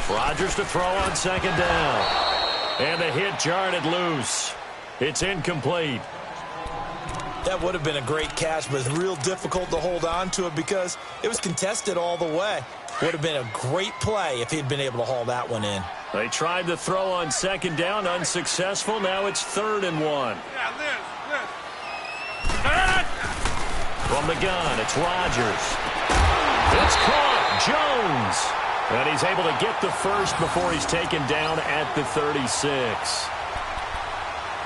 Rodgers to throw on second down. And the hit jarred it loose. It's incomplete. That would have been a great catch, but it's real difficult to hold on to it because it was contested all the way. Would have been a great play if he'd been able to haul that one in. They tried to throw on second down, unsuccessful. Now it's 3rd and 1. From the gun, it's Rodgers. It's caught. Jones. And he's able to get the first before he's taken down at the 36.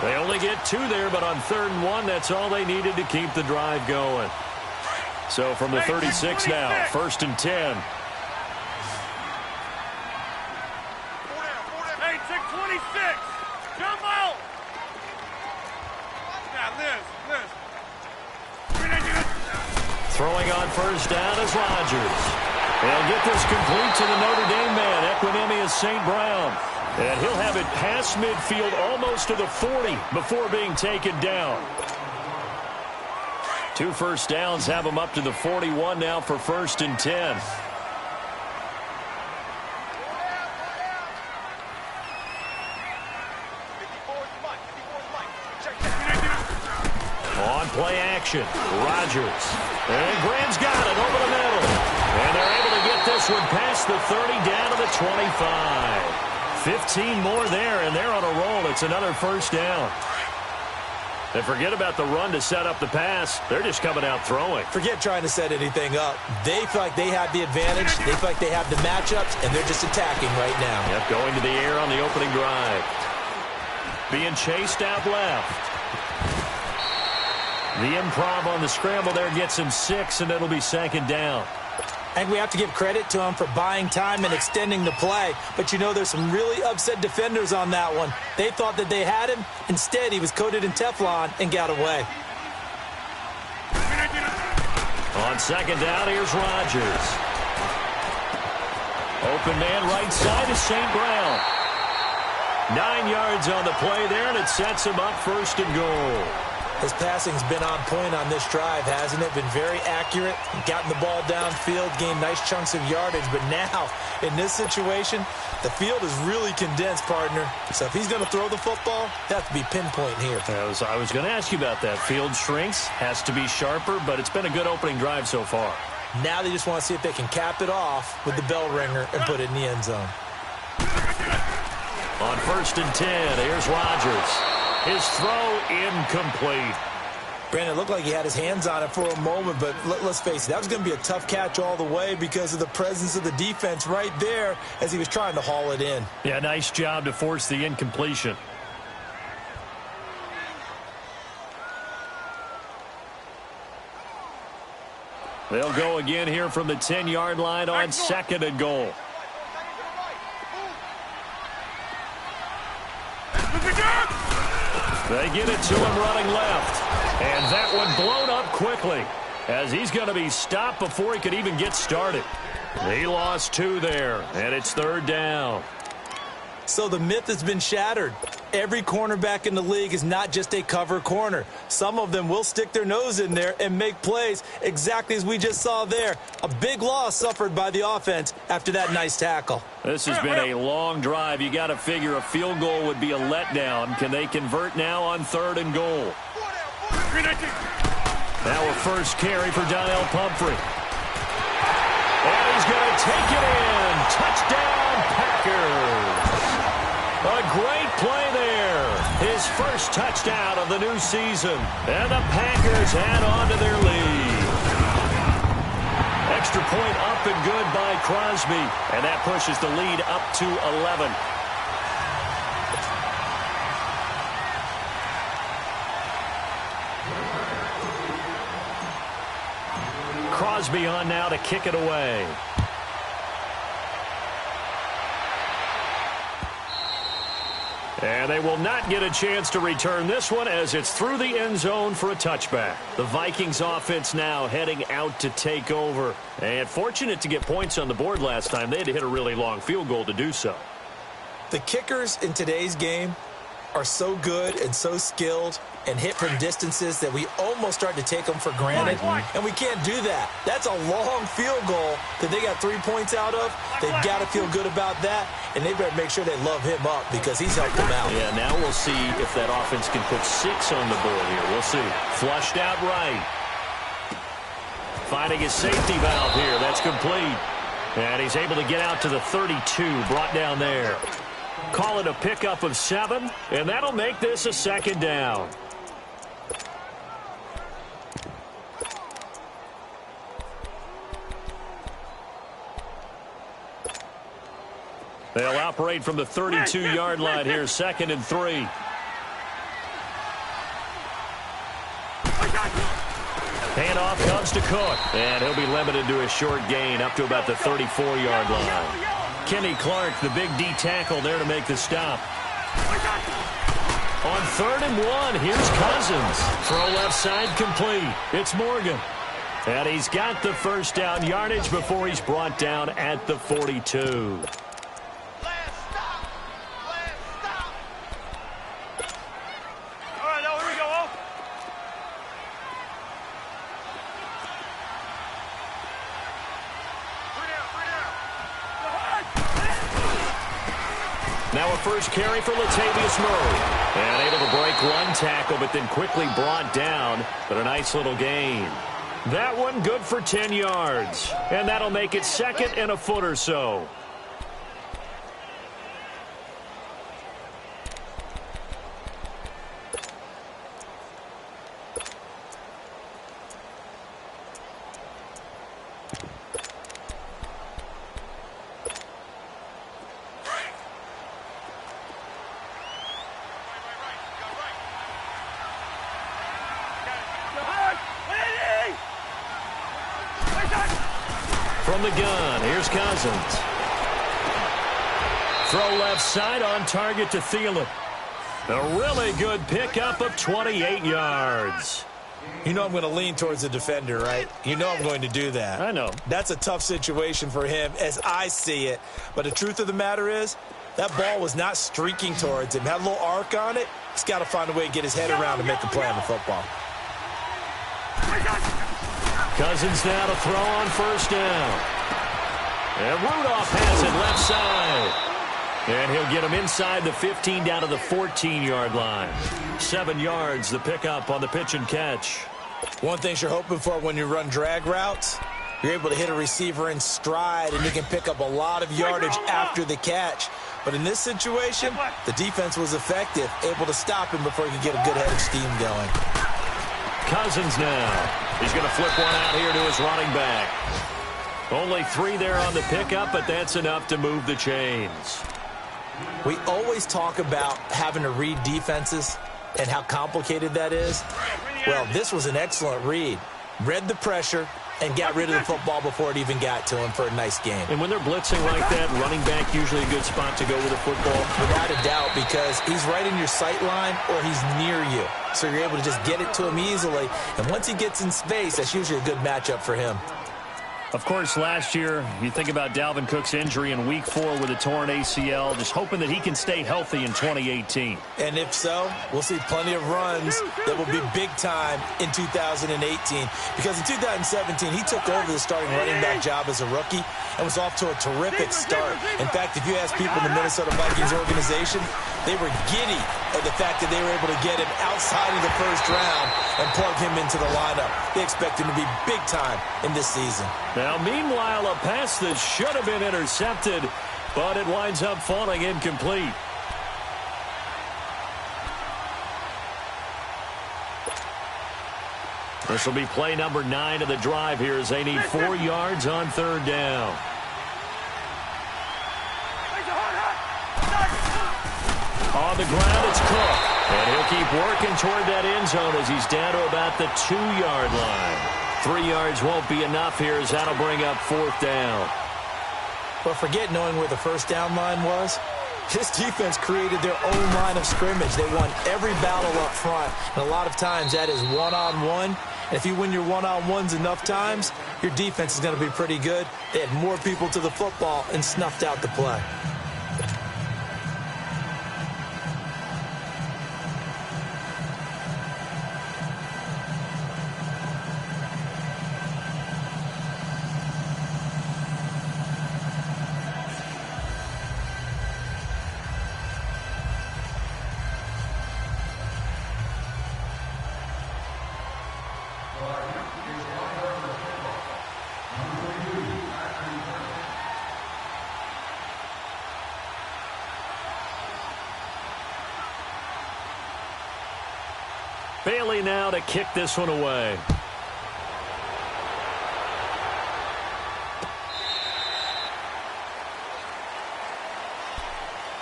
They only get 2 there, but on 3rd and 1, that's all they needed to keep the drive going. So from the 36 now, 1st and 10. Throwing on 1st down is Rodgers. They'll get this complete to the Notre Dame man, Equinemius St. Brown. And he'll have it past midfield almost to the 40 before being taken down. 2 first downs have him up to the 41 now for 1st and 10. On play action, Rodgers. And Graham's got it over the middle. And they're able to get this one past the 30 down to the 25. 15 more there, and they're on a roll. It's another 1st down. And forget about the run to set up the pass. They're just coming out throwing. Forget trying to set anything up. They feel like they have the advantage. They feel like they have the matchups, and they're just attacking right now. Yep, going to the air on the opening drive. Being chased out left. The improv on the scramble there gets him 6, and it'll be 2nd down. And we have to give credit to him for buying time and extending the play. But, you know, there's some really upset defenders on that one. They thought that they had him. Instead, he was coated in Teflon and got away. On 2nd down, here's Rodgers. Open man right side is St. Brown. 9 yards on the play there, and it sets him up 1st and goal. His passing's been on point on this drive, hasn't it? Been very accurate, gotten the ball downfield, gained nice chunks of yardage. But now, in this situation, the field is really condensed, partner. So if he's going to throw the football, that has to be pinpoint here. I was going to ask you about that. Field shrinks, has to be sharper, but it's been a good opening drive so far. Now they just want to see if they can cap it off with the bell ringer and put it in the end zone. On 1st and 10, here's Rodgers. His throw incomplete. Brandon, it looked like he had his hands on it for a moment, but let's face it, that was going to be a tough catch all the way because of the presence of the defense right there as he was trying to haul it in. Yeah, nice job to force the incompletion. They'll go again here from the 10-yard line on 2nd and goal. They get it to him running left. And that one blown up quickly as he's going to be stopped before he could even get started. He lost 2 there, and it's 3rd down. So the myth has been shattered. Every cornerback in the league is not just a cover corner. Some of them will stick their nose in there and make plays exactly as we just saw there. A big loss suffered by the offense after that nice tackle. This has been a long drive. You got to figure a field goal would be a letdown. Can they convert now on 3rd and goal? Now a first carry for Donnell Pumphrey. And he's going to take it in. Touchdown, Packers. A great play there. His first touchdown of the new season. And the Packers add on to their lead. Extra point up and good by Crosby. And that pushes the lead up to 11. Crosby on now to kick it away. And they will not get a chance to return this one as it's through the end zone for a touchback. The Vikings offense now heading out to take over. And fortunate to get points on the board last time. They had to hit a really long field goal to do so. The kickers in today's game are so good and so skilled and hit from distances that we almost start to take them for granted, and we can't do that. That's a long field goal that they got 3 points out of. They've got to feel good about that, and they better make sure they love him up because he's helped them out. Yeah, now we'll see if that offense can put 6 on the board here. We'll see. Flushed out right. Finding his safety valve here. That's complete. And he's able to get out to the 32, brought down there. Call it a pickup of 7, and that'll make this a 2nd down. They'll operate from the 32-yard line here, 2nd and 3. Handoff comes to Cook, and he'll be limited to a short gain up to about the 34-yard line. Kenny Clark, the big D tackle there to make the stop. On 3rd and 1, here's Cousins. Throw left side complete. It's Morgan. And he's got the first down yardage before he's brought down at the 42. Now a first carry for Latavius Murray. And able to break one tackle, but then quickly brought down. But a nice little gain. That one good for 10 yards. And that'll make it 2nd and a foot or so. From the gun, here's Cousins. Throw left side on target to Thielen. A really good pickup of 28 yards. You know I'm going to lean towards the defender, right? You know I'm going to do that. I know. That's a tough situation for him as I see it. But the truth of the matter is, that ball was not streaking towards him. Had a little arc on it. He's got to find a way to get his head around and make a play on the football. Cousins now to throw on first down. And Rudolph has it left side. And he'll get him inside the 15 down to the 14-yard line. 7 yards, the pickup on the pitch and catch. One thing you're hoping for when you run drag routes, you're able to hit a receiver in stride, and you can pick up a lot of yardage after the catch. But in this situation, the defense was effective, able to stop him before he could get a good head of steam going. Cousins now. He's going to flip one out here to his running back. Only 3 there on the pickup, but that's enough to move the chains. We always talk about having to read defenses and how complicated that is. Well, this was an excellent read. Read the pressure and got rid of the football before it even got to him for a nice game. And when they're blitzing like that, running back usually a good spot to go with the football. Without a doubt, because he's right in your sight line or he's near you. So you're able to just get it to him easily. And once he gets in space, that's usually a good matchup for him. Of course, last year, you think about Dalvin Cook's injury in Week 4 with a torn ACL, just hoping that he can stay healthy in 2018. And if so, we'll see plenty of runs that will be big time in 2018. Because in 2017, he took over the starting running back job as a rookie and was off to a terrific start. In fact, if you ask people in the Minnesota Vikings organization, they were giddy at the fact that they were able to get him outside of the first round and plug him into the lineup. They expect him to be big time in this season. Now, meanwhile, a pass that should have been intercepted, but it winds up falling incomplete. This will be play number 9 of the drive here as they need 4 yards on 3rd down. On the ground, it's Cook. And he'll keep working toward that end zone as he's down to about the 2-yard line. 3 yards won't be enough here as that'll bring up 4th down. But forget knowing where the first down line was. This defense created their own line of scrimmage. They won every battle up front. And a lot of times that is one-on-one. And if you win your one-on-ones enough times, your defense is going to be pretty good. They had more people to the football and snuffed out the play. Bailey now to kick this one away.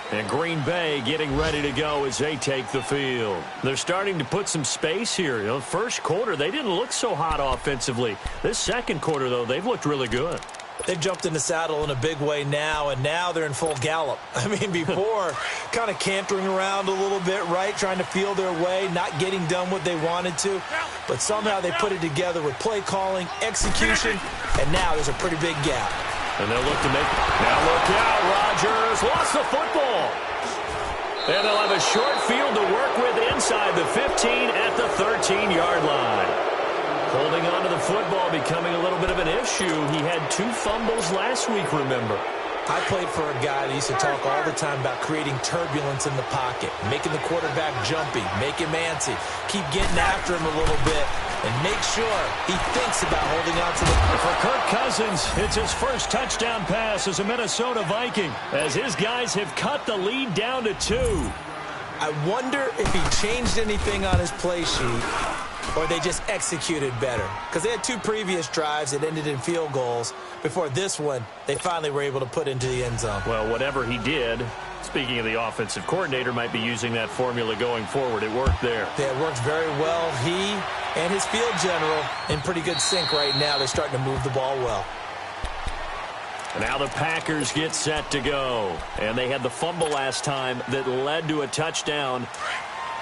And Green Bay getting ready to go as they take the field. They're starting to put some space here. You know, first quarter, they didn't look so hot offensively. This second quarter, though, they've looked really good. They've jumped in the saddle in a big way now, and now they're in full gallop. I mean, before, kind of cantering around a little bit, right, trying to feel their way, not getting done what they wanted to. But somehow they put it together with play calling, execution, and now there's a pretty big gap. And they'll look to make it. Now look out, Rodgers lost the football. And they'll have a short field to work with inside the 15 at the 13-yard line. Holding on to the football becoming a little bit of an issue. He had 2 fumbles last week, remember. I played for a guy that used to talk all the time about creating turbulence in the pocket, making the quarterback jumpy, make him antsy, keep getting after him a little bit, and make sure he thinks about holding on to the... For Kirk Cousins, it's his first touchdown pass as a Minnesota Viking, as his guys have cut the lead down to 2. I wonder if he changed anything on his play sheet, or they just executed better. Because they had 2 previous drives that ended in field goals. Before this one, they finally were able to put into the end zone. Well, whatever he did, speaking of the offensive coordinator, might be using that formula going forward. It worked there. Yeah, it worked very well. He and his field general in pretty good sync right now. They're starting to move the ball well. And now the Packers get set to go. And they had the fumble last time that led to a touchdown.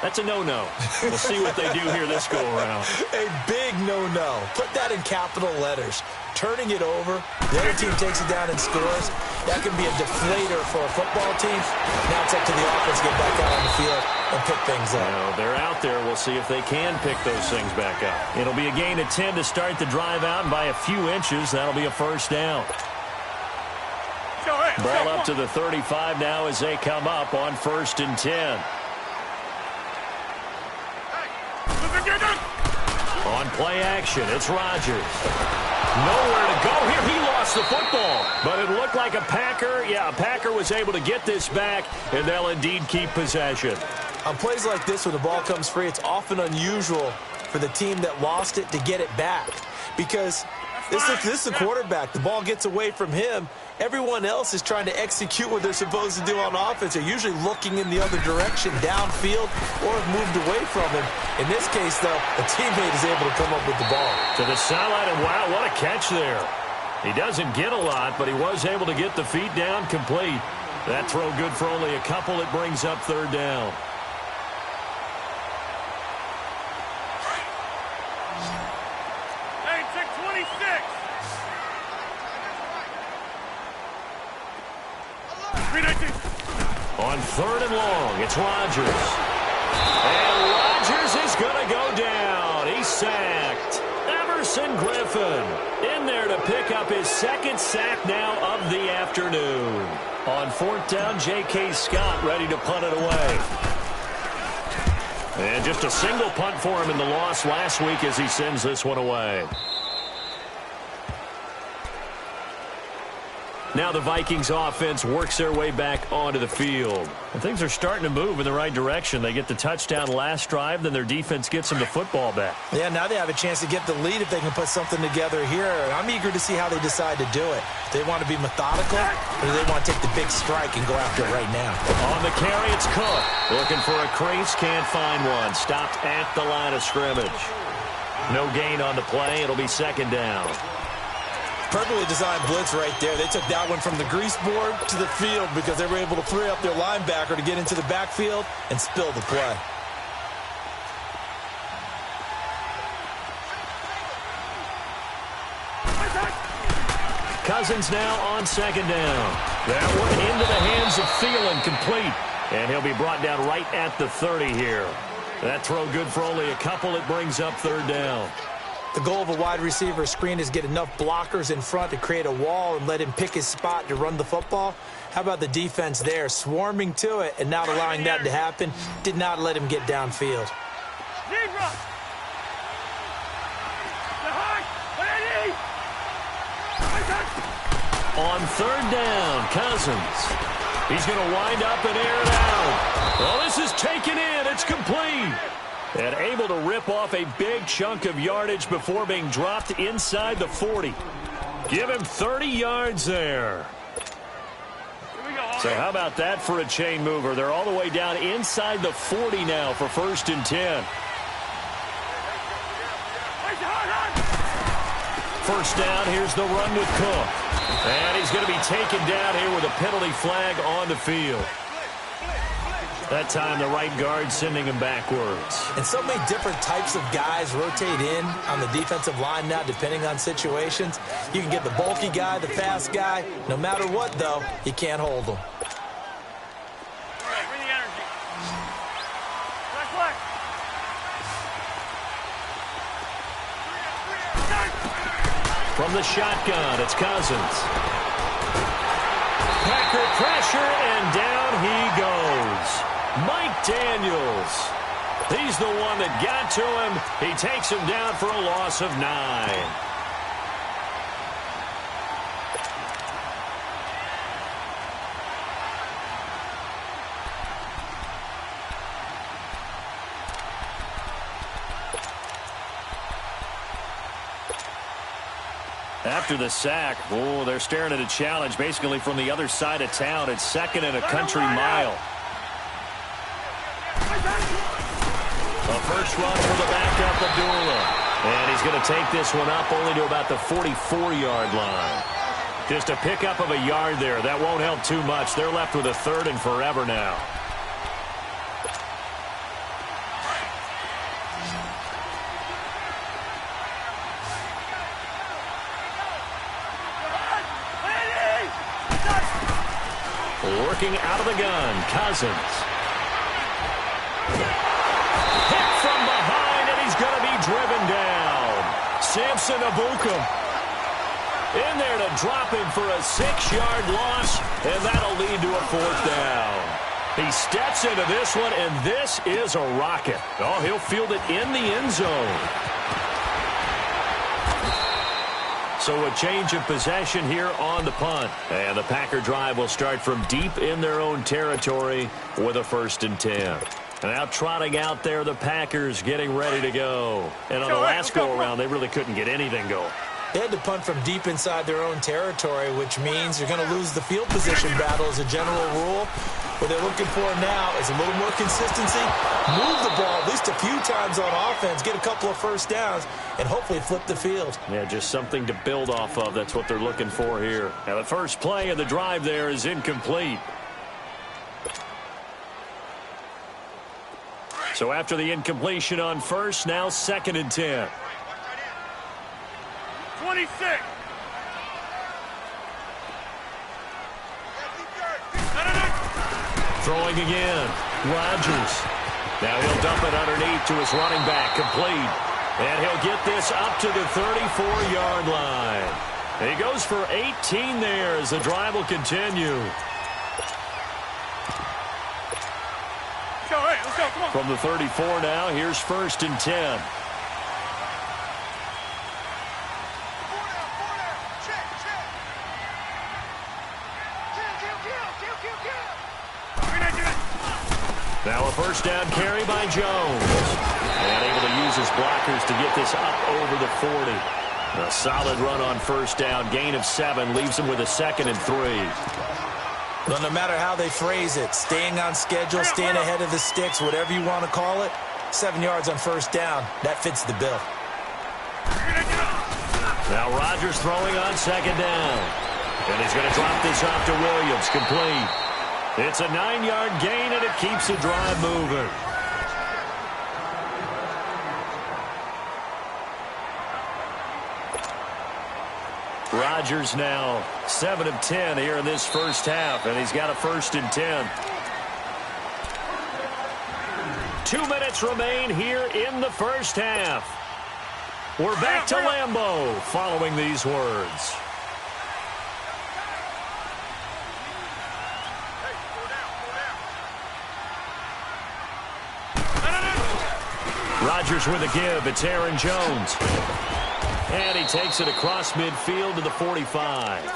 That's a no-no. We'll see what they do here this go-around. A big no-no. Put that in capital letters. Turning it over, the other team takes it down and scores. That can be a deflator for a football team. Now it's up to the offense to get back out on the field and pick things up. Well, they're out there. We'll see if they can pick those things back up. It'll be a gain of 10 to start the drive out, and by a few inches, that'll be a first down. Ball up to the 35 now as they come up on 1st and 10. On play action, it's Rodgers. Nowhere to go here. He lost the football. But it looked like a Packer was able to get this back, and they'll indeed keep possession. On plays like this, when the ball comes free, it's often unusual for the team that lost it to get it back. Because this is the quarterback. The ball gets away from him. Everyone else is trying to execute what they're supposed to do on offense. They're usually looking in the other direction, downfield, or have moved away from him. In this case, though, a teammate is able to come up with the ball. To the sideline, and wow, what a catch there. He doesn't get a lot, but he was able to get the feet down complete. That throw good for only a couple. It brings up 3rd down. On 3rd and long, it's Rodgers. And Rodgers is going to go down. He's sacked. Everson Griffin in there to pick up his 2nd sack now of the afternoon. On 4th down, J.K. Scott ready to punt it away. And just a single punt for him in the loss last week as he sends this one away. Now the Vikings offense works their way back onto the field. And things are starting to move in the right direction. They get the touchdown last drive, then their defense gets them the football back. Yeah, now they have a chance to get the lead if they can put something together here. I'm eager to see how they decide to do it. Do they want to be methodical, or do they want to take the big strike and go after it right now? On the carry, it's Cook. Looking for a crease, can't find one. Stopped at the line of scrimmage. No gain on the play. It'll be 2nd down. Perfectly designed blitz right there. They took that one from the grease board to the field because they were able to free up their linebacker to get into the backfield and spill the play. Cousins now on 2nd down. That one into the hands of Thielen, complete. And he'll be brought down right at the 30 here. That throw good for only a couple. It brings up 3rd down. The goal of a wide receiver screen is get enough blockers in front to create a wall and let him pick his spot to run the football. How about the defense there, swarming to it and not allowing that to happen? Did not let him get downfield. On 3rd down, Cousins. He's going to wind up and air it out. Well, this is taken in. It's complete. And able to rip off a big chunk of yardage before being dropped inside the 40. Give him 30 yards there. So how about that for a chain mover? They're all the way down inside the 40 now for 1st and 10. First down, here's the run with Cook. And he's going to be taken down here with a penalty flag on the field. That time, the right guard sending him backwards. And so many different types of guys rotate in on the defensive line now, depending on situations. You can get the bulky guy, the fast guy. No matter what, though, you can't hold them. Bring the energy. Flex. From the shotgun, it's Cousins. Packer pressure, and down he goes. Mike Daniels. He's the one that got to him. He takes him down for a loss of 9. After the sack, they're staring at a challenge basically from the other side of town. It's 2nd and a country mile. A first run for the backup, Abdullah. And he's going to take this one up only to about the 44-yard line. Just a pickup of a yard there. That won't help too much. They're left with a 3rd and forever now. Working out of the gun, Cousins. Hit from behind, and he's going to be driven down. Samson Abukum in there to drop him for a 6-yard loss, and that'll lead to a 4th down. He steps into this one, and this is a rocket. Oh, he'll field it in the end zone. So a change of possession here on the punt. And the Packer drive will start from deep in their own territory with a 1st and 10. And now trotting out there, the Packers getting ready to go. And on the last go-around, they really couldn't get anything going. They had to punt from deep inside their own territory, which means you're going to lose the field position battle as a general rule. What they're looking for now is a little more consistency, move the ball at least a few times on offense, get a couple of first downs, and hopefully flip the field. Yeah, just something to build off of. That's what they're looking for here. Now, the first play of the drive there is incomplete. So after the incompletion on first, now 2nd and 10. 26. Throwing again. Rodgers. Now he'll dump it underneath to his running back. Complete. And he'll get this up to the 34-yard line. And he goes for 18 there as the drive will continue. Let's go, come on. From the 34 now, here's 1st and 10. Now a first down carry by Jones. And able to use his blockers to get this up over the 40. A solid run on first down. Gain of 7 leaves him with a 2nd and 3. Well, no matter how they phrase it, staying on schedule, staying ahead of the sticks, whatever you want to call it, 7 yards on first down, that fits the bill. Now Rodgers throwing on 2nd down. And he's going to drop this off to Williams. Complete. It's a 9-yard gain, and it keeps the drive moving. Rodgers now 7 of 10 here in this first half, and he's got a 1st and 10. 2 minutes remain here in the first half. We're back to Lambeau following these words. Rodgers with a give. It's Aaron Jones. And he takes it across midfield to the 45.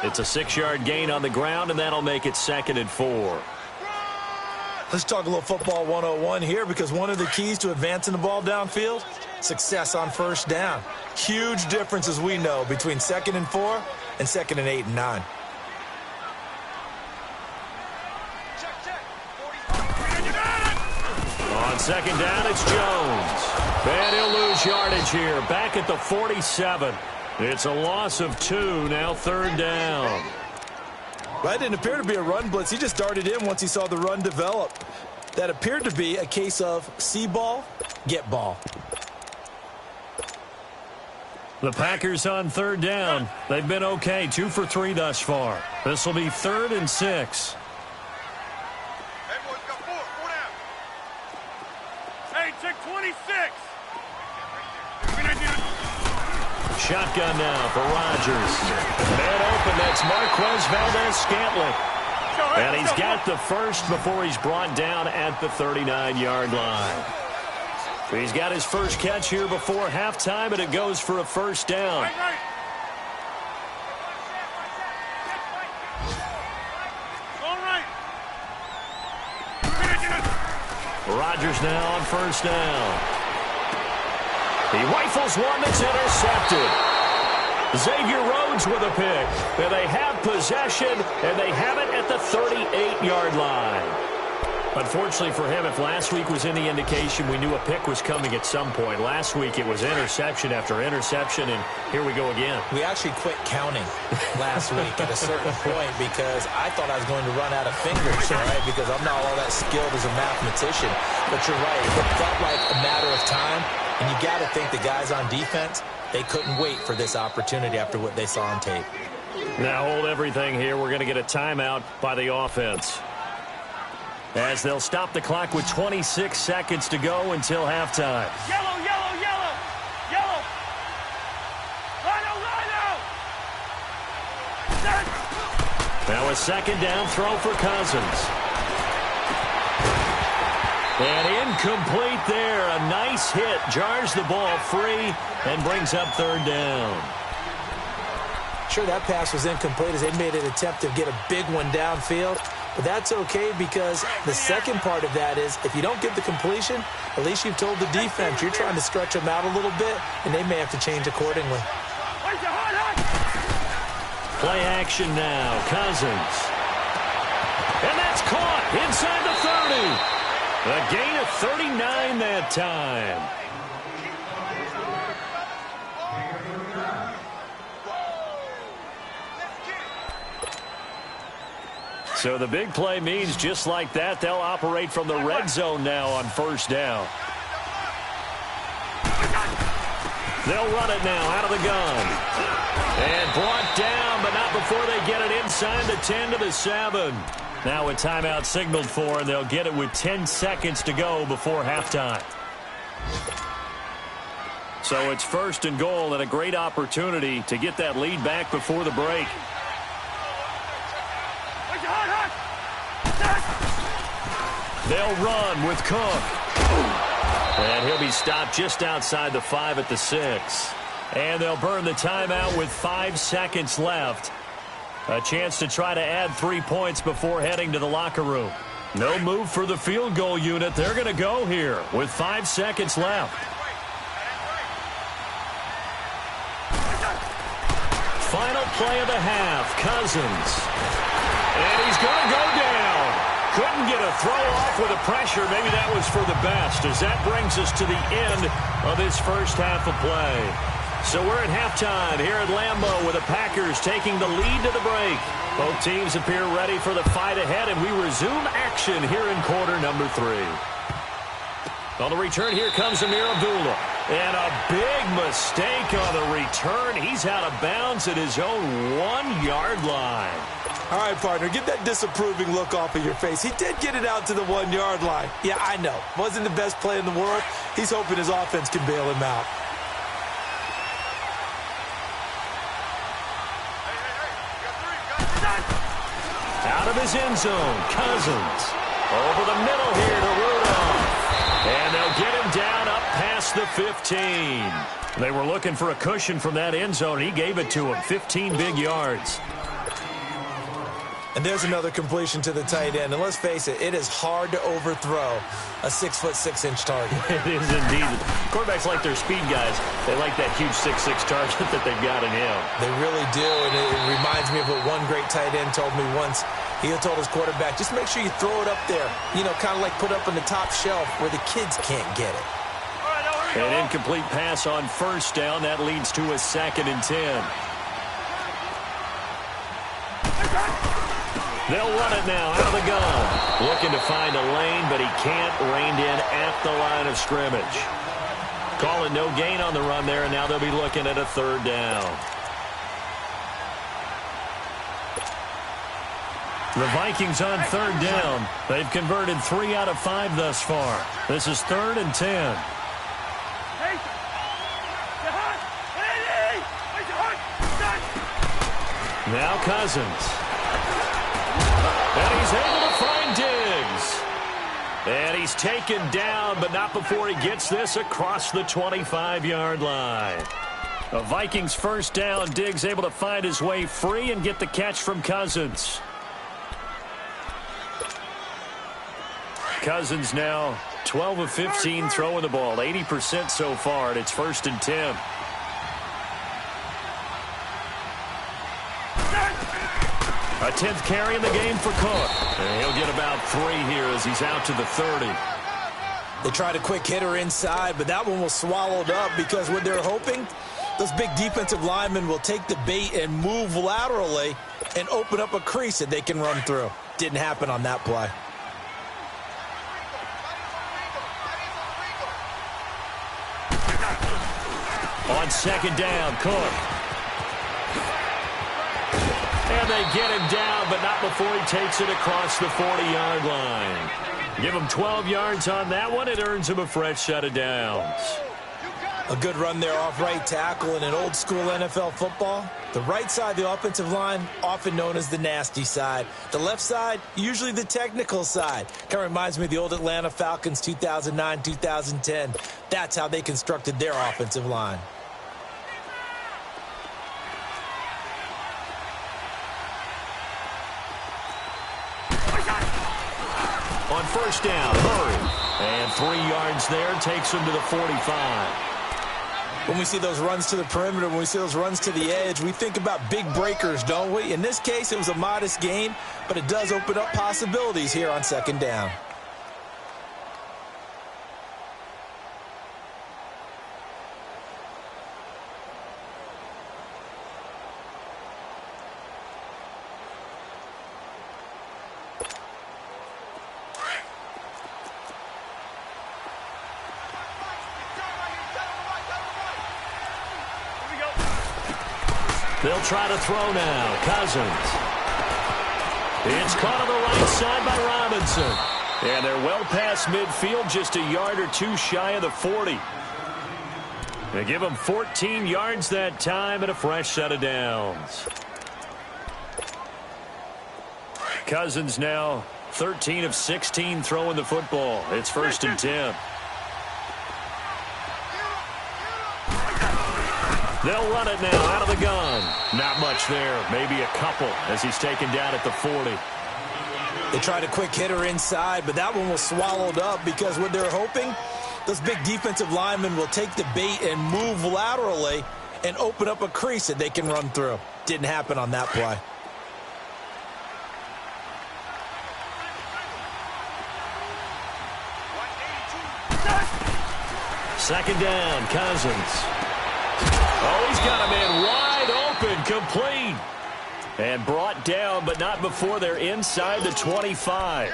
It's a 6-yard gain on the ground, and that'll make it 2nd and 4. Let's talk a little football 101 here, because one of the keys to advancing the ball downfield, success on first down. Huge difference, as we know, between 2nd and 4 and 2nd and 8 and 9. On 2nd down, it's Jones. And he'll lose yardage here. Back at the 47. It's a loss of 2, now 3rd down. That didn't appear to be a run blitz. He just darted in once he saw the run develop. That appeared to be a case of see ball, get ball. The Packers on 3rd down. They've been okay, 2 for 3 thus far. This will be 3rd and 6. Hey, check 26. Shotgun now for Rodgers. Man open, that's Marquez Valdez-Scantling. And he's got the first before he's brought down at the 39-yard line. He's got his first catch here before halftime, and it goes for a 1st down. Rodgers now on 1st down. He rifles one that's intercepted. Xavier Rhodes with a pick. And they have possession, and they have it at the 38-yard line. Unfortunately for him, if last week was any indication, we knew a pick was coming at some point. Last week it was interception after interception, and here we go again. We actually quit counting last week at a certain point because I thought I was going to run out of fingers, all right, because I'm not all that skilled as a mathematician. But you're right, it felt like a matter of time, and you got to think the guys on defense, they couldn't wait for this opportunity after what they saw on tape. Now hold everything here. We're going to get a timeout by the offense, as they'll stop the clock with 26 seconds to go until halftime. Yellow, yellow, yellow. Yellow. Rhino, Rhino. Now a 2nd down throw for Cousins. And incomplete there. A nice hit. Jars the ball free and brings up 3rd down. Sure, that pass was incomplete as they made an attempt to get a big one downfield. But that's okay, because the second part of that is if you don't get the completion, at least you've told the defense you're trying to stretch them out a little bit, and they may have to change accordingly. Play action now. Cousins. And that's caught inside the 30. A gain of 39 that time. So the big play means just like that, they'll operate from the red zone now on 1st down. They'll run it now out of the gun. And brought down, but not before they get it inside the 10 to the 7. Now a timeout signaled for, and they'll get it with 10 seconds to go before halftime. So it's 1st and goal, and a great opportunity to get that lead back before the break. They'll run with Cook. And he'll be stopped just outside the 5 at the 6. And they'll burn the timeout with 5 seconds left. A chance to try to add 3 points before heading to the locker room. No move for the field goal unit. They're going to go here with 5 seconds left. Final play of the half. Cousins. And he's going to go down. Couldn't get a throw off with the pressure. Maybe that was for the best, as that brings us to the end of this first half of play. So we're at halftime here at Lambeau with the Packers taking the lead to the break. Both teams appear ready for the fight ahead, and we resume action here in quarter number 3. On the return, here comes Amir Abdullah. And a big mistake on the return. He's out of bounds at his own 1-yard line. All right, partner, get that disapproving look off of your face. He did get it out to the 1-yard line. Yeah, I know. Wasn't the best play in the world. He's hoping his offense can bail him out. Out of his end zone, Cousins. Over the middle here to Rudolph. And they'll get him down up past the 15. They were looking for a cushion from that end zone. He gave it to him, 15 big yards. And there's another completion to the tight end. And let's face it, it is hard to overthrow a 6'6" target. It is indeed. Quarterbacks like their speed guys. They like that huge 6'6" target that they've got in him. They really do, and it reminds me of what one great tight end told me once. He told his quarterback, just make sure you throw it up there, you know, kind of like put up on the top shelf where the kids can't get it. An incomplete pass on first down. That leads to a 2nd and 10. They'll run it now out of the gun. Looking to find a lane, but he can't. Reined in at the line of scrimmage. Call it no gain on the run there, and now they'll be looking at a 3rd down. The Vikings on 3rd down. They've converted 3 out of 5 thus far. This is 3rd and 10. Now Cousins. And he's able to find Diggs. And he's taken down, but not before he gets this across the 25-yard line. A Vikings 1st down. Diggs able to find his way free and get the catch from Cousins. Cousins now 12 of 15 throwing the ball, 80% so far, and it's 1st and 10. A 10th carry in the game for Cook. And he'll get about 3 here as he's out to the 30. They tried a quick hitter inside, but that one was swallowed up because what they're hoping, those big defensive linemen will take the bait and move laterally and open up a crease that they can run through. Didn't happen on that play. On 2nd down, Cook. And they get him down, but not before he takes it across the 40-yard line. Give him 12 yards on that one. It earns him a fresh set of downs. A good run there off right tackle in an old-school NFL football. The right side of the offensive line, often known as the nasty side. The left side, usually the technical side. Kind of reminds me of the old Atlanta Falcons 2009-2010. That's how they constructed their offensive line. On 1st down, hurry. And 3 yards there takes him to the 45. When we see those runs to the perimeter, when we see those runs to the edge, we think about big breakers, don't we? In this case, it was a modest gain, but it does open up possibilities here on 2nd down. They'll try to throw now. Cousins. It's caught on the right side by Robinson. And they're well past midfield, just a yard or 2 shy of the 40. They give him 14 yards that time and a fresh set of downs. Cousins now 13 of 16 throwing the football. It's 1st and 10. They'll run it now out of the gun. Not much there. Maybe a couple as he's taken down at the 40. They tried a quick hitter inside, but that one was swallowed up because what they're hoping, those big defensive linemen will take the bait and move laterally and open up a crease that they can run through. Didn't happen on that play. Second down, Cousins. Oh, he's got a man wide open, complete. And brought down, but not before they're inside the 25.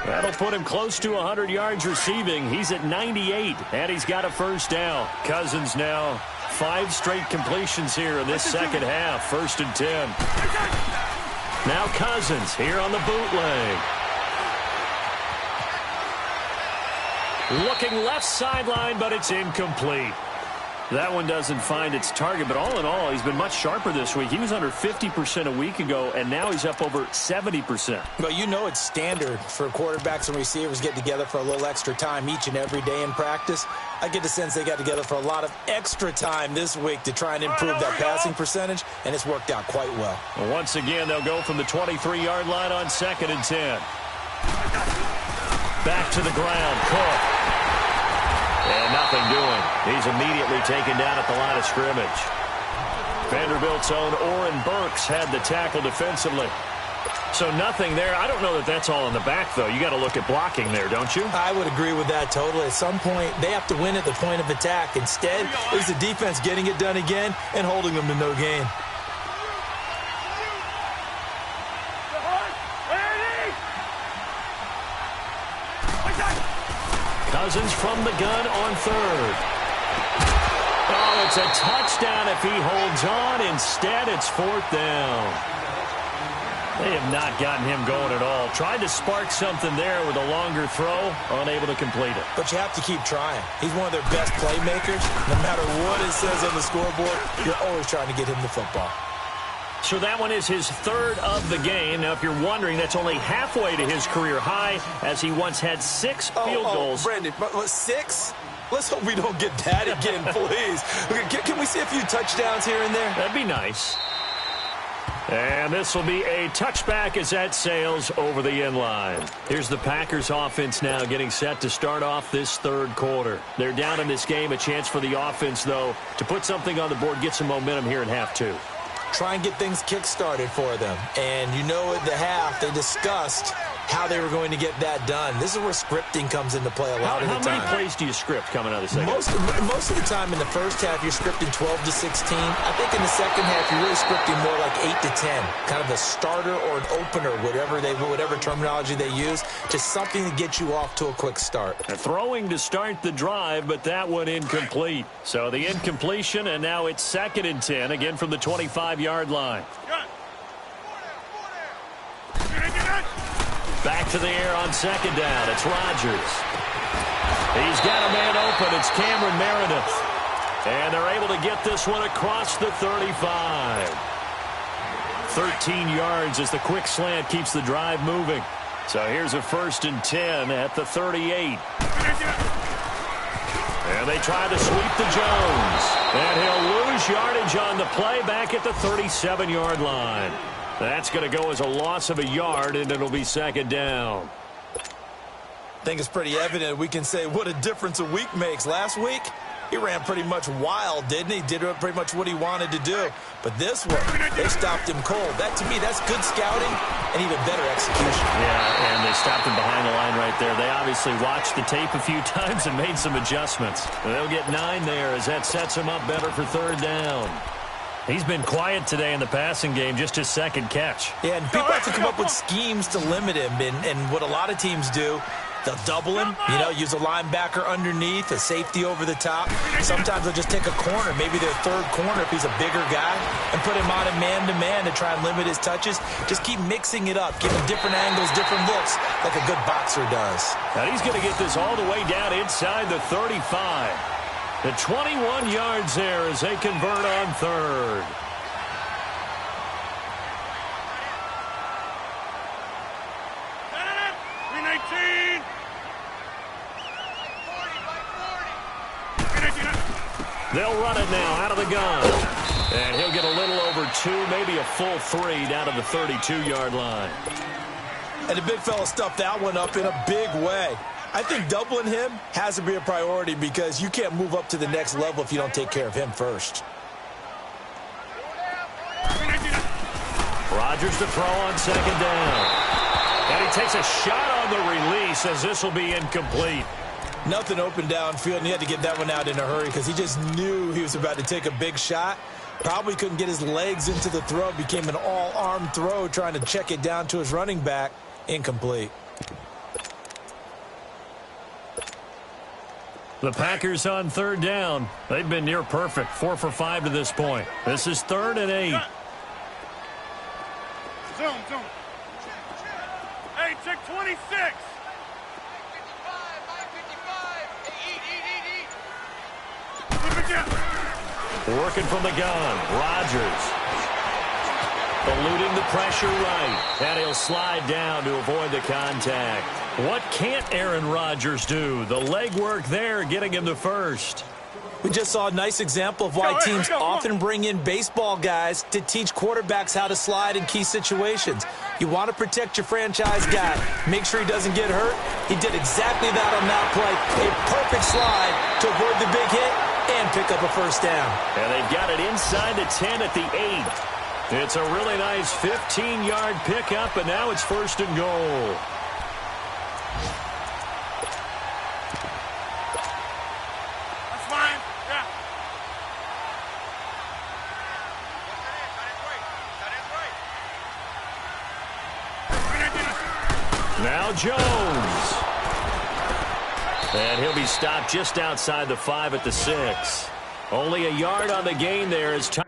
That'll put him close to 100 yards receiving. He's at 98, and he's got a 1st down. Cousins now 5 straight completions here in this 2nd half. 1st and 10. Now Cousins here on the bootleg. Looking left sideline, but it's incomplete. That one doesn't find its target, but all in all, he's been much sharper this week. He was under 50% a week ago, and now he's up over 70%. Well, you know it's standard for quarterbacks and receivers get together for a little extra time each and every day in practice. I get the sense they got together for a lot of extra time this week to try and improve that passing percentage, and it's worked out quite well. Well, once again, they'll go from the 23-yard line on 2nd and 10. Back to the ground, Cook. And nothing doing. He's immediately taken down at the line of scrimmage. Vanderbilt's own Oren Burks had the tackle defensively. So nothing there. I don't know that that's all in the back, though. You got to look at blocking there, don't you? I would agree with that totally. At some point, they have to win at the point of attack. Instead, it was the defense getting it done again and holding them to no gain. Cousins from the gun on 3rd. Oh, it's a touchdown if he holds on. Instead, it's 4th down. They have not gotten him going at all. Tried to spark something there with a longer throw, unable to complete it. But you have to keep trying. He's one of their best playmakers. No matter what it says on the scoreboard, you're always trying to get him the football. So that one is his 3rd of the game. Now, if you're wondering, that's only halfway to his career high, as he once had 6 field goals. Brandon, 6? Let's hope we don't get that again, please. Can we see a few touchdowns here and there? That'd be nice. And this will be a touchback as that sails over the end line. Here's the Packers offense now getting set to start off this 3rd quarter. They're down in this game. A chance for the offense, though, to put something on the board, get some momentum here in half 2. Try and get things kick-started for them. And you know at the half, they discussed how they were going to get that done. This is where scripting comes into play a lot of the time. How many plays do you script coming out of the second? Most of the time in the first half, you're scripting 12 to 16. I think in the second half, you're really scripting more like 8 to 10. Kind of a starter or an opener, whatever terminology they use. Just something to get you off to a quick start. They're throwing to start the drive, but that one incomplete. So the incompletion, and now it's 2nd and 10, again from the 25-yard line. Back to the air on 2nd down. It's Rodgers. He's got a man open. It's Cameron Meredith. And they're able to get this one across the 35. 13 yards as the quick slant keeps the drive moving. So here's a 1st and 10 at the 38. And they try to sweep to Jones. And he'll lose yardage on the play back at the 37-yard line. That's going to go as a loss of a yard, and it'll be 2nd down. I think it's pretty evident we can say what a difference a week makes. Last week, he ran pretty much wild, didn't he? Did pretty much what he wanted to do. But this one, they stopped him cold. That, to me, that's good scouting and even better execution. Yeah, and they stopped him behind the line right there. They obviously watched the tape a few times and made some adjustments. They'll get 9 there as that sets him up better for 3rd down. He's been quiet today in the passing game, just his 2nd catch. Yeah, and people have to come up with schemes to limit him. And what a lot of teams do, they'll double him, use a linebacker underneath, a safety over the top. Sometimes they'll just take a corner, maybe their 3rd corner if he's a bigger guy, and put him on a man-to-man to try and limit his touches. Just keep mixing it up, give him different angles, different looks, like a good boxer does. And he's going to get this all the way down inside the 35. The 21 yards there as they convert on 3rd. They'll run it now out of the gun. And he'll get a little over 2, maybe a full 3 down to the 32-yard line. And the big fella stuffed that one up in a big way. I think doubling him has to be a priority because you can't move up to the next level if you don't take care of him first. Rodgers to throw on 2nd down. And he takes a shot on the release as this will be incomplete. Nothing open downfield, and he had to get that one out in a hurry because he just knew he was about to take a big shot. Probably couldn't get his legs into the throw. Became an all-arm throw trying to check it down to his running back. Incomplete. The Packers on 3rd down. They've been near perfect. 4 for 5 to this point. This is 3rd and 8. Zoom. Hey, check 26. 55, 55. Hey, eat. Flip it down. Working from the gun, Rodgers. Eluding the pressure right, and he'll slide down to avoid the contact. What can't Aaron Rodgers do? The legwork there getting him to first. We just saw a nice example of why teams often bring in baseball guys to teach quarterbacks how to slide in key situations. You want to protect your franchise guy. Make sure he doesn't get hurt. He did exactly that on that play. A perfect slide to avoid the big hit and pick up a first down. And they've got it inside the 10 at the 8. It's a really nice 15-yard pickup, and now it's first and goal. Now Jones. And he'll be stopped just outside the 5 at the 6. Only a yard on the gain there as time.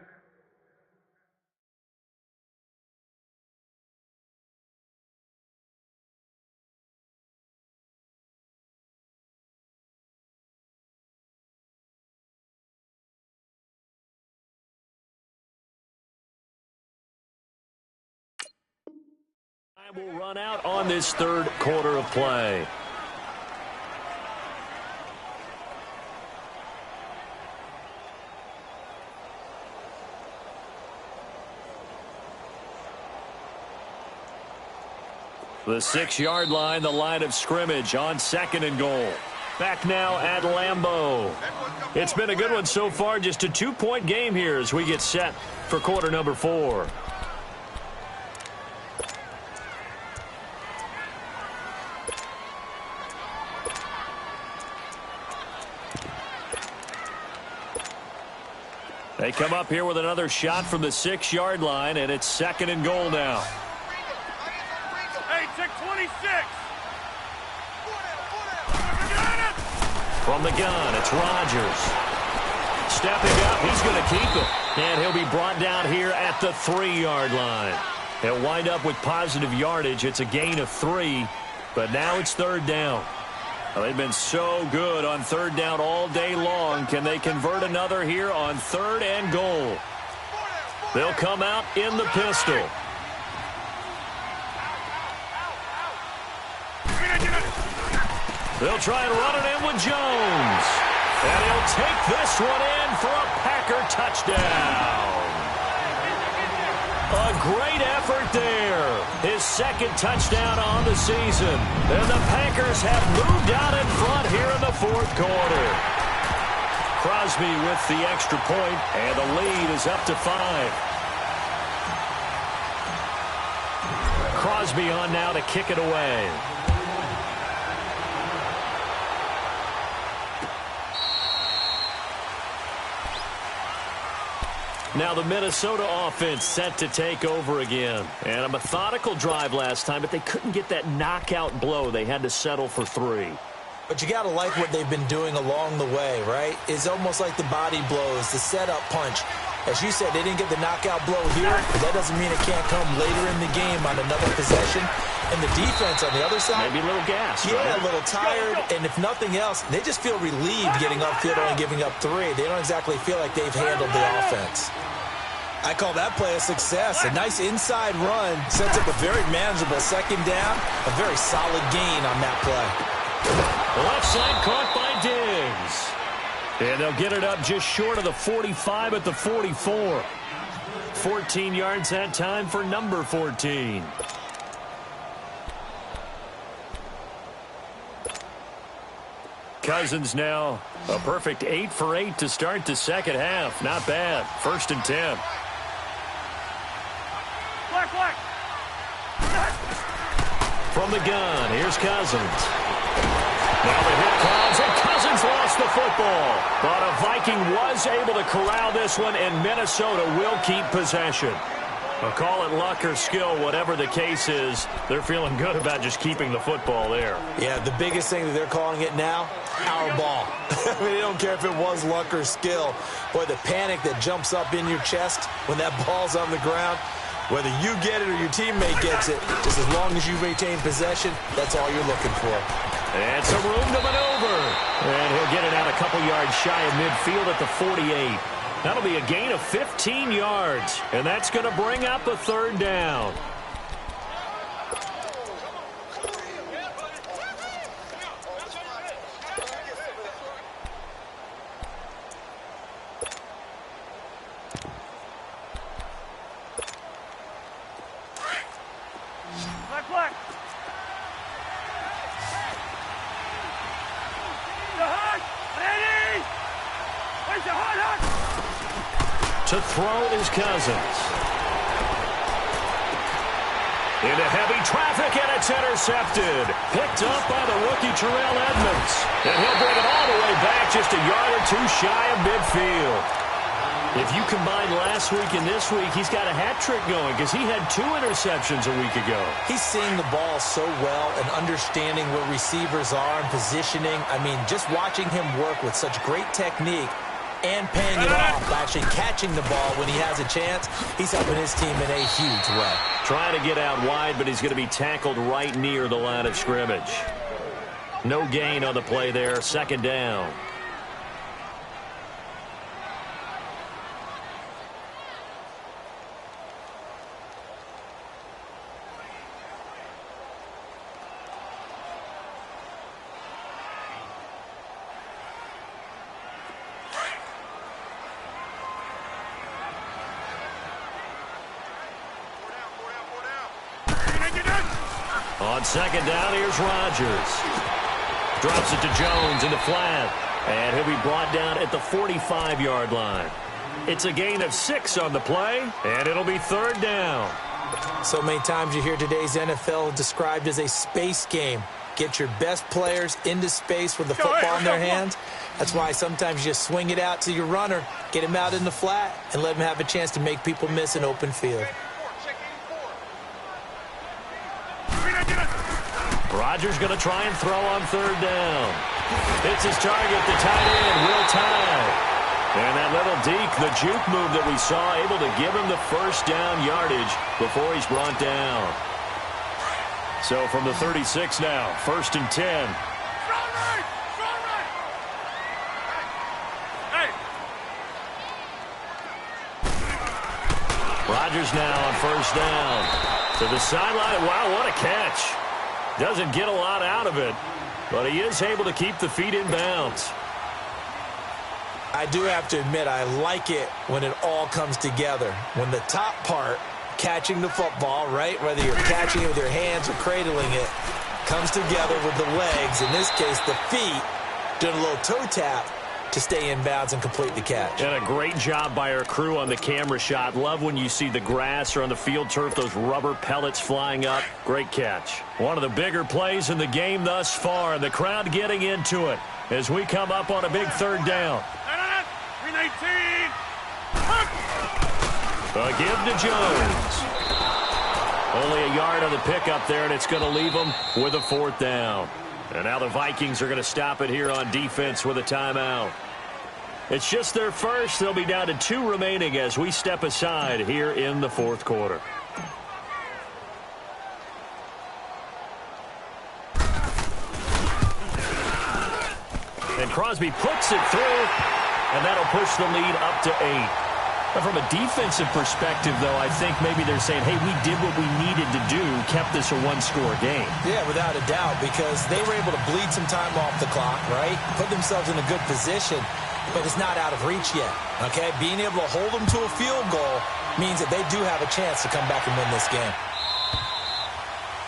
Will run out on this third quarter of play. The 6-yard line, the line of scrimmage on second and goal. Back now at Lambeau. It's been a good one so far, just a 2-point game here as we get set for quarter number 4. They come up here with another shot from the 6-yard line, and it's second and goal now. Hey, check 26. From the gun, it's Rodgers. Stepping up, he's going to keep it. And he'll be brought down here at the 3-yard line. He'll wind up with positive yardage. It's a gain of 3, but now it's third down. Well, they've been so good on third down all day long. Can they convert another here on third and goal? They'll come out in the pistol. They'll try and run it in with Jones. And he'll take this one in for a Packer touchdown. A great effort there. His second touchdown on the season. And the Packers have moved out in front here in the fourth quarter. Crosby with the extra point, and the lead is up to 5. Crosby on now to kick it away. Now the Minnesota offense set to take over again. And a methodical drive last time, but they couldn't get that knockout blow. They had to settle for 3. But you got to like what they've been doing along the way, right? It's almost like the body blows, the setup punch. As you said, they didn't get the knockout blow here, but that doesn't mean it can't come later in the game on another possession. And the defense on the other side, maybe a little gas. Yeah, right? A little tired. And if nothing else, they just feel relieved getting upfield and giving up 3. They don't exactly feel like they've handled the offense. I call that play a success. A nice inside run sets up a very manageable second down. A very solid gain on that play. Left side caught by Diggs. And they'll get it up just short of the 45 at the 44. 14 yards that time for number 14. Cousins now a perfect 8 for 8 to start the second half. Not bad. First and 10. Black. From the gun, here's Cousins. Now the hit comes, and Cousins lost the football. But a Viking was able to corral this one, and Minnesota will keep possession. I'll call it luck or skill, whatever the case is. They're feeling good about just keeping the football there. Yeah, the biggest thing that they're calling it now, our ball. I mean, they don't care if it was luck or skill. Boy, the panic that jumps up in your chest when that ball's on the ground, whether you get it or your teammate gets it, just as long as you retain possession, that's all you're looking for. And some room to maneuver. And he'll get it out a couple yards shy of midfield at the 48. That'll be a gain of 15 yards, and that's going to bring up a third down. To throw is Cousins. Into heavy traffic, and it's intercepted. Picked up by the rookie Terrell Edmonds. And he'll bring it all the way back just a yard or two shy of midfield. If you combine last week and this week, he's got a hat trick going because he had 2 interceptions a week ago. He's seeing the ball so well and understanding where receivers are and positioning. I mean, just watching him work with such great technique and paying it off by actually catching the ball when he has a chance, he's helping his team in a huge way. Trying to get out wide, but he's going to be tackled right near the line of scrimmage. No gain on the play there, second down. On second down, here's Rodgers. Drops it to Jones in the flat. And he'll be brought down at the 45-yard line. It's a gain of 6 on the play, and it'll be third down. So many times you hear today's NFL described as a space game. Get your best players into space with the football in their hands. That's why sometimes you just swing it out to your runner, get him out in the flat, and let him have a chance to make people miss an open field. Rodgers going to try and throw on third down. It's his target, the tight end, Will Tye. And that little deke, the juke move that we saw, able to give him the first down yardage before he's brought down. So from the 36 now, first and 10. Rodgers now on first down. To the sideline. Wow, what a catch. Doesn't get a lot out of it, but he is able to keep the feet in bounds. I do have to admit, I like it when it all comes together. When the top part, catching the football, right, whether you're catching it with your hands or cradling it, comes together with the legs, in this case the feet, doing a little toe tap to stay in bounds and complete the catch. And a great job by our crew on the camera shot. Love when you see the grass or on the field turf, those rubber pellets flying up. Great catch. One of the bigger plays in the game thus far. The crowd getting into it as we come up on a big third down. A give to Jones. Only a yard on the pickup there, and it's going to leave them with a fourth down. And now the Vikings are going to stop it here on defense with a timeout. It's just their first. They'll be down to 2 remaining as we step aside here in the fourth quarter. And Crosby puts it through, and that'll push the lead up to 8. But from a defensive perspective, though, I think maybe they're saying, hey, we did what we needed to do, kept this a one-score game. Yeah, without a doubt, because they were able to bleed some time off the clock, right? Put themselves in a good position, but it's not out of reach yet, okay? Being able to hold them to a field goal means that they do have a chance to come back and win this game.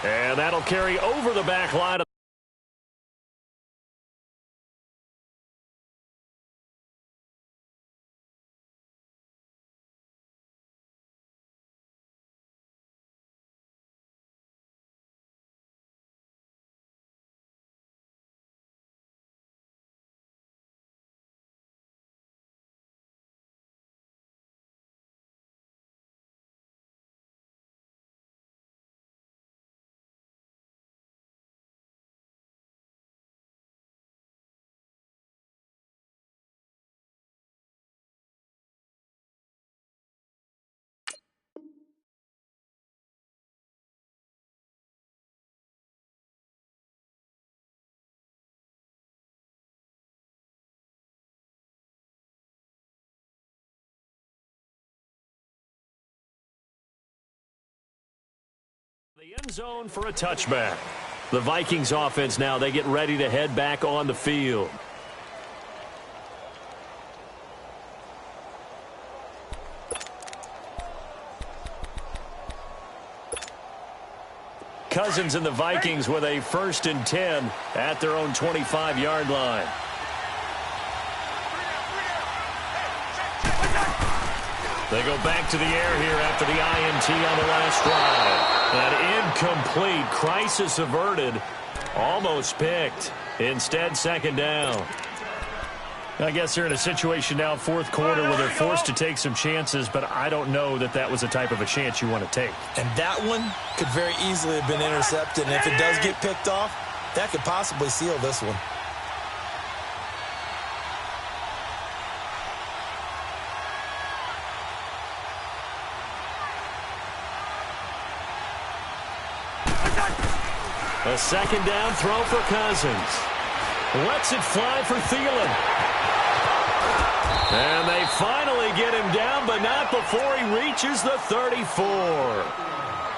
And that'll carry over the back line. The end zone for a touchback. The Vikings offense now, they get ready to head back on the field. Cousins and the Vikings with a 1st and 10 at their own 25-yard line. They go back to the air here after the INT on the last drive. An incomplete, crisis averted, almost picked. Instead, 2nd down. I guess they're in a situation now, 4th quarter, where they're forced to take some chances, but I don't know that that was the type of a chance you want to take. And that one could very easily have been intercepted, and if it does get picked off, that could possibly seal this one. A 2nd down throw for Cousins. Lets it fly for Thielen. And they finally get him down, but not before he reaches the 34.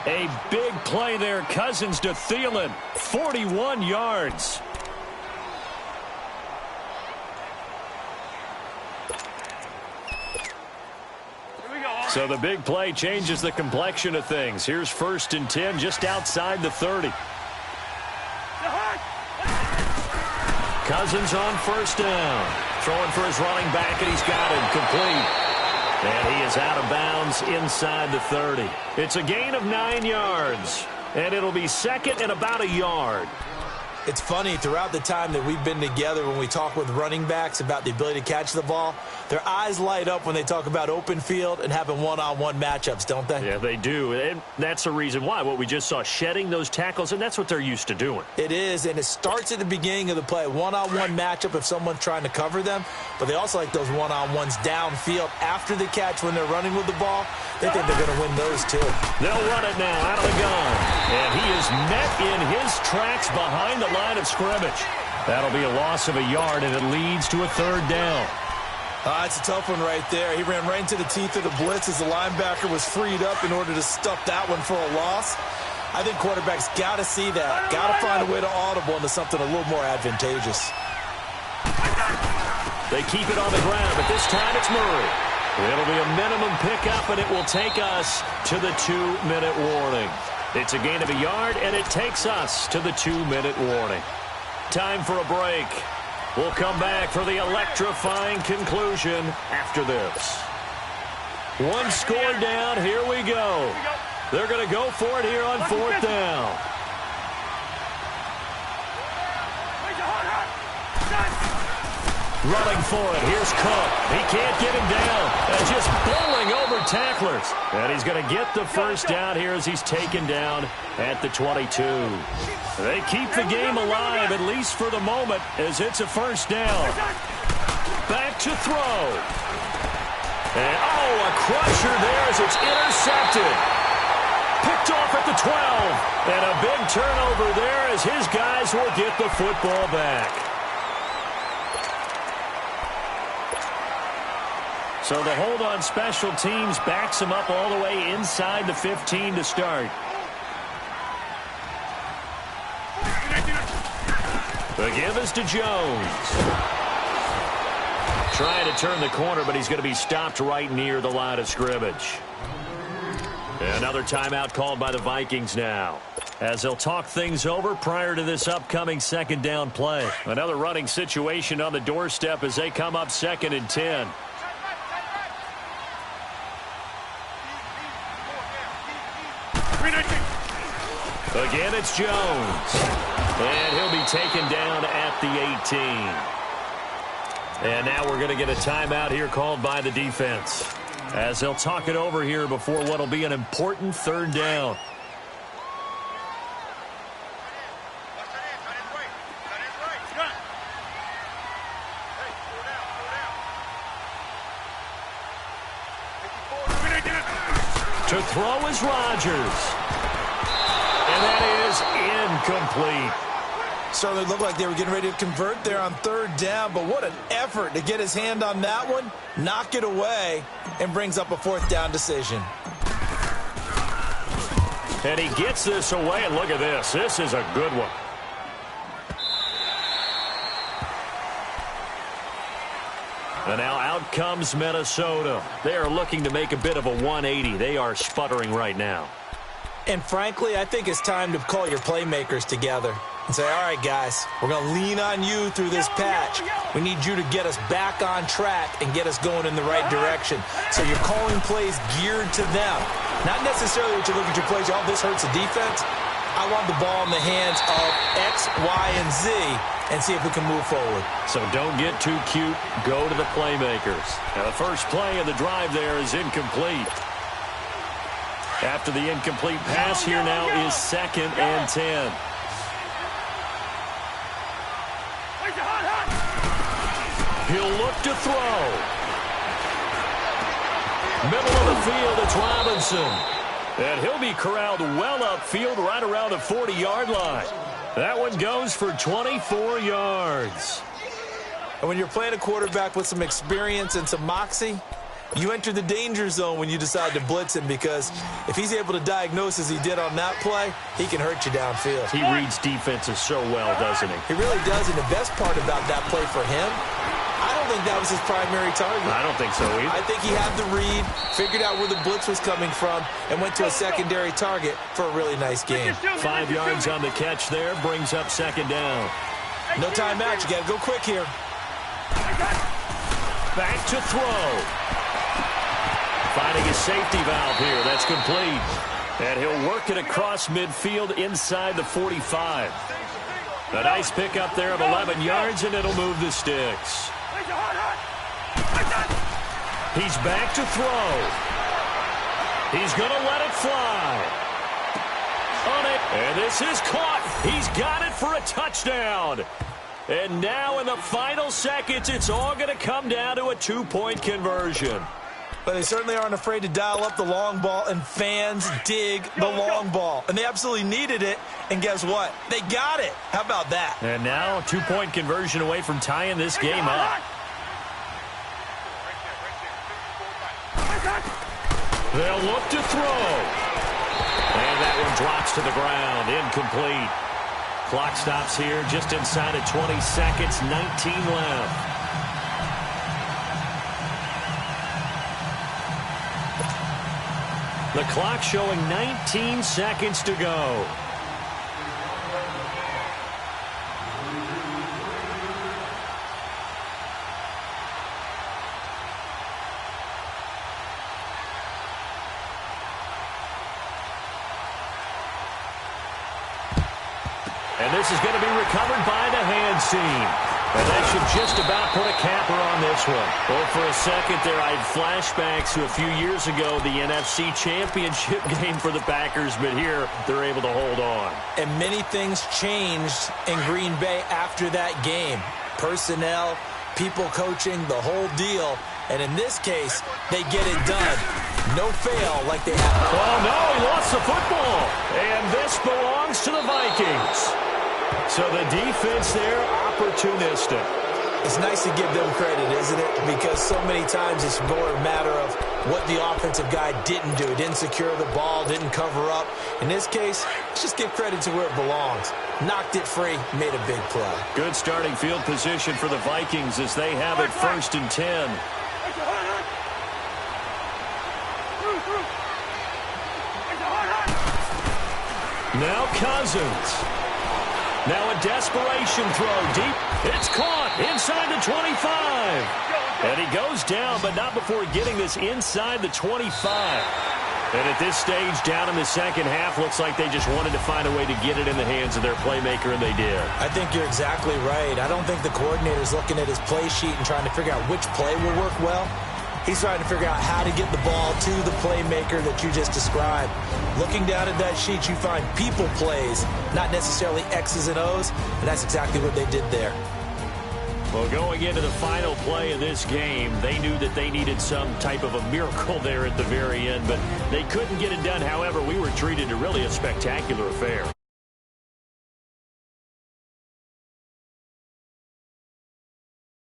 A big play there, Cousins to Thielen, 41 yards. So the big play changes the complexion of things. Here's 1st and 10 just outside the 30. Cousins on 1st down. Throwing for his running back, and he's got him complete. And he is out of bounds inside the 30. It's a gain of 9 yards, and it'll be 2nd and about a yard. It's funny, throughout the time that we've been together, when we talk with running backs about the ability to catch the ball, their eyes light up when they talk about open field and having one-on-one matchups, don't they? Yeah, they do, and that's the reason why. What we just saw, shedding those tackles, and that's what they're used to doing. It is, and it starts at the beginning of the play, one-on-one matchup if someone's trying to cover them, but they also like those one-on-ones downfield after the catch when they're running with the ball. They think they're going to win those, too. They'll run it now out of the gun, and he is met in his tracks behind the line of scrimmage. That'll be a loss of a yard, and it leads to a 3rd down. It's a tough one right there. He ran right into the teeth of the blitz as the linebacker was freed up in order to stuff that one for a loss. I think quarterbacks got to see that. Got to find a way to audible into something a little more advantageous. They keep it on the ground, but this time it's Murray. It'll be a minimum pickup, and it will take us to the 2-minute warning. It's a gain of a yard, and it takes us to the 2-minute warning. Time for a break. We'll come back for the electrifying conclusion after this. 1 score down. Here we go. They're going to go for it here on 4th down. Running for it. Here's Cook. He can't get him down. And just bowling over tacklers. And he's going to get the 1st down here as he's taken down at the 22. They keep the game alive, at least for the moment, as it's a 1st down. Back to throw. And, a crusher there as it's intercepted. Picked off at the 12. And a big turnover there as his guys will get the football back. So the hold on special teams backs him up all the way inside the 15 to start. The give is to Jones. Trying to turn the corner, but he's going to be stopped right near the line of scrimmage. Another timeout called by the Vikings now, as they'll talk things over prior to this upcoming 2nd down play. Another running situation on the doorstep as they come up 2nd and 10. Again, it's Jones. And he'll be taken down at the 18. And now we're going to get a timeout here called by the defense, as they'll talk it over here before what will be an important 3rd down. To throw is Rodgers. And that is incomplete. Certainly looked like they were getting ready to convert there on 3rd down, but what an effort to get his hand on that one, knock it away, and brings up a 4th down decision. And he gets this away, and look at this. This is a good one. And now out comes Minnesota. They are looking to make a bit of a 180. They are sputtering right now. And frankly, I think it's time to call your playmakers together and say, all right, guys, we're going to lean on you through this patch. We need you to get us back on track and get us going in the right direction. So you're calling plays geared to them. Not necessarily that you look at your plays, oh, this hurts the defense. I want the ball in the hands of X, Y, and Z and see if we can move forward. So don't get too cute. Go to the playmakers. Now the first play of the drive there is incomplete. After the incomplete pass, here now is 2nd and 10. He'll look to throw. Middle of the field, it's Robinson. And he'll be corralled well upfield right around the 40-yard line. That one goes for 24 yards. And when you're playing a quarterback with some experience and some moxie, you enter the danger zone when you decide to blitz him, because if he's able to diagnose as he did on that play, he can hurt you downfield. He reads defenses so well, doesn't he? He really does, and the best part about that play for him, I don't think that was his primary target. I don't think so either. I think he had the read, figured out where the blitz was coming from, and went to a secondary target for a really nice game. 5 yards on the catch there, brings up 2nd down. No timeout, you got to go quick here. Back to throw. Finding a safety valve here. That's complete. And he'll work it across midfield inside the 45. A nice pickup there of 11 yards, and it'll move the sticks. He's back to throw. He's going to let it fly. On it. And this is caught. He's got it for a touchdown. And now in the final seconds, it's all going to come down to a 2-point conversion. But they certainly aren't afraid to dial up the long ball, and fans dig the long ball. And they absolutely needed it, and guess what? They got it. How about that? And now a 2-point conversion away from tying this game up. They'll look to throw. And that one drops to the ground. Incomplete. Clock stops here just inside of 20 seconds, 19 left. The clock showing 19 seconds to go. And this is going to be recovered by the hands team. And that should just about put a capper on this one. Well, for a second there, I had flashbacks to a few years ago, the NFC Championship game for the Packers, but here they're able to hold on. And many things changed in Green Bay after that game. Personnel, people coaching, the whole deal. And in this case, they get it done. No fail like they have. Oh, no, he lost the football. And this belongs to the Vikings. So the defense there, opportunistic. It's nice to give them credit, isn't it? Because so many times it's more a matter of what the offensive guy didn't do. Didn't secure the ball, didn't cover up. In this case, let's just give credit to where it belongs. Knocked it free, made a big play. Good starting field position for the Vikings as they have it 1st and 10. Now Cousins. Now a desperation throw deep. It's caught inside the 25. And he goes down, but not before getting this inside the 25. And at this stage, down in the second half, looks like they just wanted to find a way to get it in the hands of their playmaker, and they did. I think you're exactly right. I don't think the coordinator's looking at his play sheet and trying to figure out which play will work well. He's trying to figure out how to get the ball to the playmaker that you just described. Looking down at that sheet, you find people plays, not necessarily X's and O's, and that's exactly what they did there. Well, going into the final play of this game, they knew that they needed some type of a miracle there at the very end, but they couldn't get it done. However, we were treated to really a spectacular affair.